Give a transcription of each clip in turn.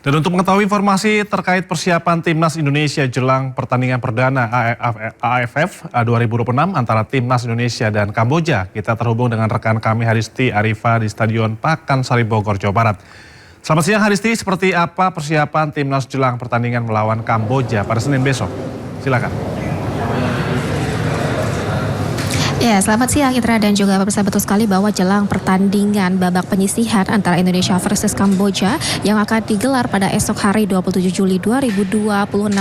Dan untuk mengetahui informasi terkait persiapan Timnas Indonesia jelang pertandingan perdana AFF 2026 antara Timnas Indonesia dan Kamboja, kita terhubung dengan rekan kami Haristi Arifa di Stadion Pakansari Bogor, Jawa Barat. Selamat siang Haristi, seperti apa persiapan Timnas jelang pertandingan melawan Kamboja pada Senin besok? Silakan. Ya, selamat siang Indra dan juga pemirsa, betul sekali bahwa jelang pertandingan babak penyisihan antara Indonesia versus Kamboja yang akan digelar pada esok hari 27 Juli 2026,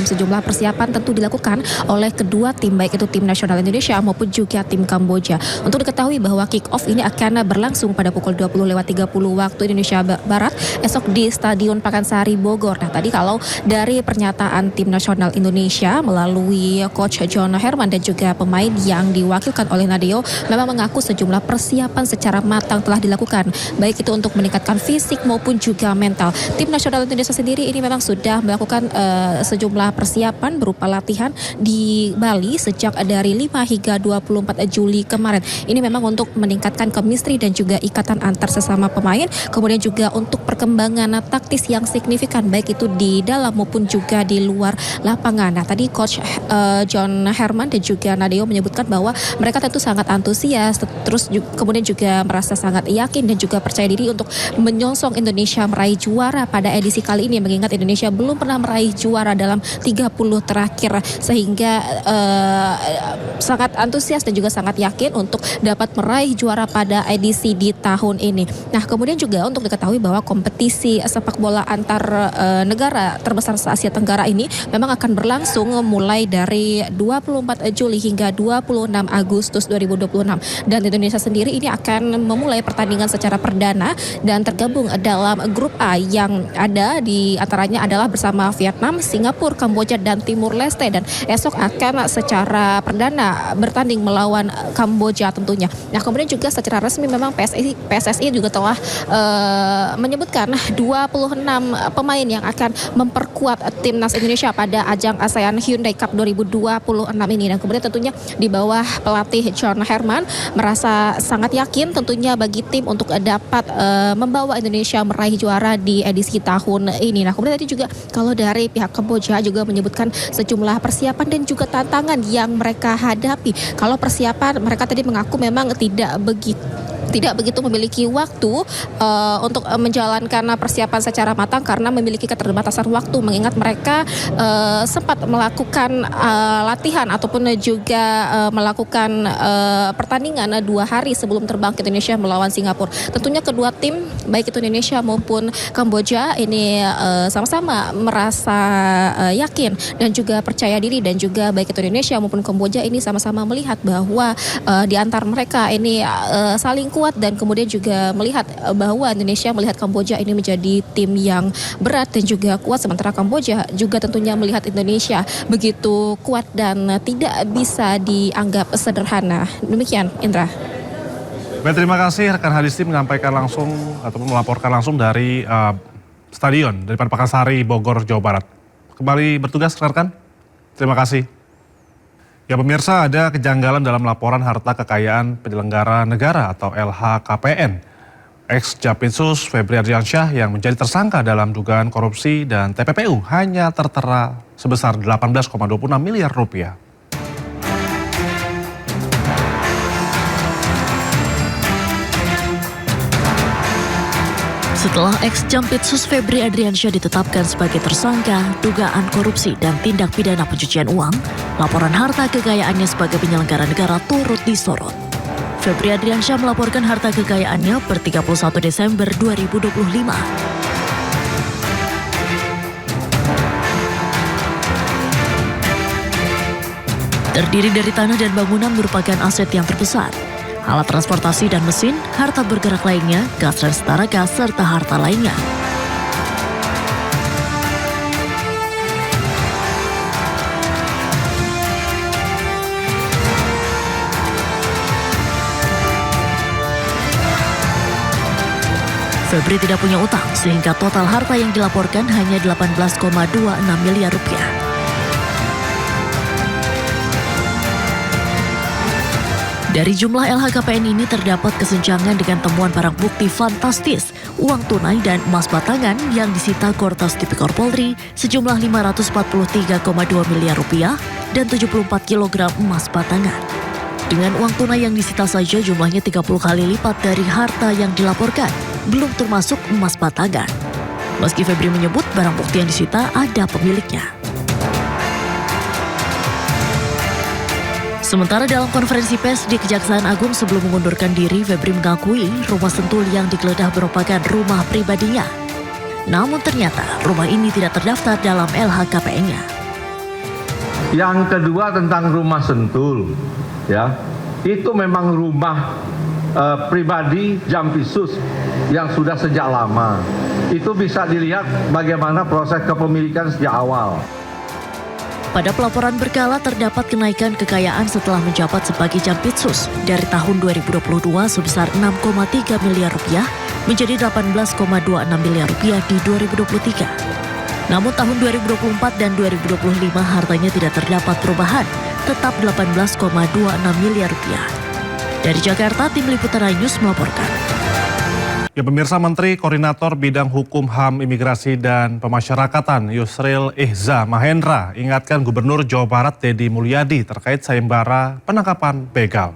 sejumlah persiapan tentu dilakukan oleh kedua tim, baik itu tim nasional Indonesia maupun juga tim Kamboja. Untuk diketahui bahwa kick off ini akan berlangsung pada pukul 20.30 waktu Indonesia Barat esok di Stadion Pakansari Bogor. Nah, tadi kalau dari pernyataan tim nasional Indonesia melalui Coach John Herman dan juga pemain yang diwakilkan oleh Nadeo memang mengaku sejumlah persiapan secara matang telah dilakukan, baik itu untuk meningkatkan fisik maupun juga mental. Tim nasional Indonesia sendiri ini memang sudah melakukan sejumlah persiapan berupa latihan di Bali sejak dari 5 hingga 24 Juli kemarin. Ini memang untuk meningkatkan chemistry dan juga ikatan antar sesama pemain, kemudian juga untuk perkembangan taktis yang signifikan baik itu di dalam maupun juga di luar lapangan. Nah, tadi Coach John Herman dan juga Nadeo menyebutkan bahwa mereka tentu sangat antusias, terus kemudian juga merasa sangat yakin dan juga percaya diri untuk menyongsong Indonesia meraih juara pada edisi kali ini, mengingat Indonesia belum pernah meraih juara dalam 30 terakhir, sehingga sangat antusias dan juga sangat yakin untuk dapat meraih juara pada edisi di tahun ini. Nah, kemudian juga untuk diketahui bahwa kompetisi sepak bola antar negara terbesar se-Asia Tenggara ini memang akan berlangsung mulai dari 24 Juli hingga 26 Agustus 2026, dan Indonesia sendiri ini akan memulai pertandingan secara perdana dan tergabung dalam grup A yang ada di antaranya adalah bersama Vietnam, Singapura, Kamboja dan Timur Leste, dan esok akan secara perdana bertanding melawan Kamboja tentunya. Nah, kemudian juga secara resmi memang PSSI juga telah menyebutkan 26 pemain yang akan memperkuat timnas Indonesia pada ajang ASEAN Hyundai Cup 2026 ini, dan kemudian tentunya di bawah pelatih John Herman merasa sangat yakin tentunya bagi tim untuk dapat membawa Indonesia meraih juara di edisi tahun ini. Nah, kemudian tadi juga kalau dari pihak Kamboja juga menyebutkan sejumlah persiapan dan juga tantangan yang mereka hadapi. Kalau persiapan, mereka tadi mengaku memang tidak begitu memiliki waktu untuk menjalankan persiapan secara matang karena memiliki keterbatasan waktu, mengingat mereka sempat melakukan latihan ataupun juga melakukan pertandingan 2 hari sebelum terbang ke Indonesia melawan Singapura. Tentunya kedua tim, baik itu Indonesia maupun Kamboja ini sama-sama merasa yakin dan juga percaya diri, dan juga baik itu Indonesia maupun Kamboja ini sama-sama melihat bahwa di antar mereka ini saling kuat, dan kemudian juga melihat bahwa Indonesia melihat Kamboja ini menjadi tim yang berat dan juga kuat, sementara Kamboja juga tentunya melihat Indonesia begitu kuat dan tidak bisa dianggap sederhana. Demikian, Indra. Baik, terima kasih rekan Haristi menyampaikan langsung ataupun melaporkan langsung dari stadion dari Pakansari Bogor, Jawa Barat. Kembali bertugas rekan. Terima kasih. Ya pemirsa, ada kejanggalan dalam laporan harta kekayaan penyelenggara negara atau LHKPN. Ex-Japinsus Febri Ardiansyah yang menjadi tersangka dalam dugaan korupsi dan TPPU hanya tertera sebesar 18,26 miliar rupiah. Setelah ex-Jampitsus Febri Ardiansyah ditetapkan sebagai tersangka dugaan korupsi dan tindak pidana pencucian uang, laporan harta kekayaannya sebagai penyelenggara negara turut disorot. Febri Ardiansyah melaporkan harta kekayaannya per 31 Desember 2025. Terdiri dari tanah dan bangunan merupakan aset yang terbesar. Alat transportasi dan mesin, harta bergerak lainnya, gas dan setara gas, serta harta lainnya. Febri tidak punya utang, sehingga total harta yang dilaporkan hanya 18,26 miliar rupiah. Dari jumlah LHKPN ini terdapat kesenjangan dengan temuan barang bukti fantastis, uang tunai dan emas batangan yang disita Kortas Tipikor Polri sejumlah 543,2 miliar rupiah dan 74 kg emas batangan. Dengan uang tunai yang disita saja jumlahnya 30 kali lipat dari harta yang dilaporkan, belum termasuk emas batangan. Meski Febri menyebut barang bukti yang disita ada pemiliknya. Sementara dalam konferensi pers di Kejaksaan Agung sebelum mengundurkan diri, Febri mengakui rumah Sentul yang digeledah merupakan rumah pribadinya. Namun ternyata rumah ini tidak terdaftar dalam LHKPN-nya. Yang kedua tentang rumah Sentul, ya, itu memang rumah pribadi Jampisus yang sudah sejak lama. Itu bisa dilihat bagaimana proses kepemilikan sejak awal. Pada pelaporan berkala terdapat kenaikan kekayaan setelah menjabat sebagai Jampitsus dari tahun 2022 sebesar 6,3 miliar rupiah menjadi 18,26 miliar rupiah di 2023. Namun tahun 2024 dan 2025 hartanya tidak terdapat perubahan, tetap 18,26 miliar rupiah. Dari Jakarta, Tim Liputan News melaporkan. Ya pemirsa, Menteri Koordinator Bidang Hukum, HAM, Imigrasi, dan Pemasyarakatan Yusril Ihza Mahendra ingatkan Gubernur Jawa Barat Deddy Mulyadi terkait sayembara penangkapan begal.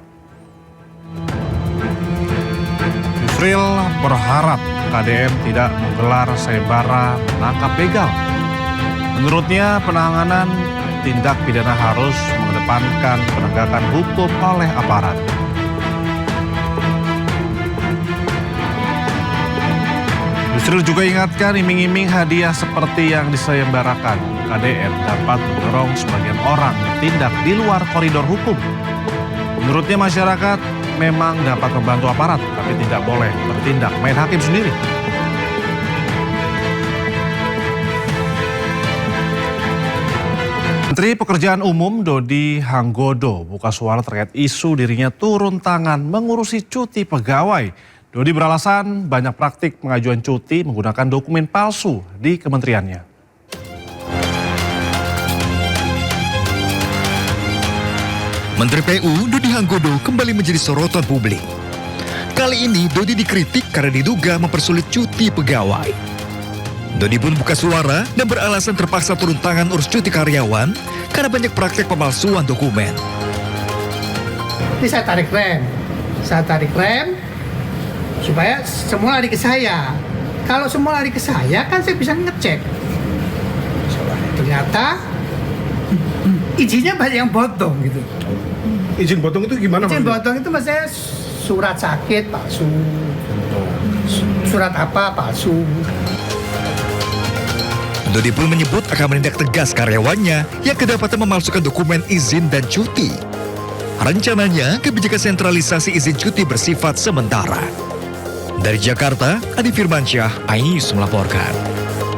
Yusril berharap KDM tidak menggelar sayembara menangkap begal. Menurutnya penanganan tindak pidana harus mengedepankan penegakan hukum oleh aparat. Yusril juga ingatkan iming-iming hadiah seperti yang disayembarakan KDM dapat mendorong sebagian orang bertindak di luar koridor hukum. Menurutnya masyarakat memang dapat membantu aparat, tapi tidak boleh bertindak main hakim sendiri. Menteri Pekerjaan Umum Dodi Hanggodo buka suara terkait isu dirinya turun tangan mengurusi cuti pegawai. Dodi beralasan banyak praktik pengajuan cuti menggunakan dokumen palsu di kementeriannya. Menteri PU Dodi Hanggodo kembali menjadi sorotan publik. Kali ini Dodi dikritik karena diduga mempersulit cuti pegawai. Dodi pun buka suara dan beralasan terpaksa turun tangan urus cuti karyawan karena banyak praktek pemalsuan dokumen. Ini saya tarik rem supaya semua lari ke saya. Kalau semua lari ke saya kan saya bisa ngecek. Ternyata izinnya banyak yang potong gitu. Izin potong itu gimana? Izin potong itu maksudnya surat sakit palsu, surat apa palsu. Dodi pun menyebut akan menindak tegas karyawannya yang kedapatan memalsukan dokumen izin dan cuti. Rencananya, kebijakan sentralisasi izin cuti bersifat sementara. Dari Jakarta, Adi Firmansyah, iNews melaporkan.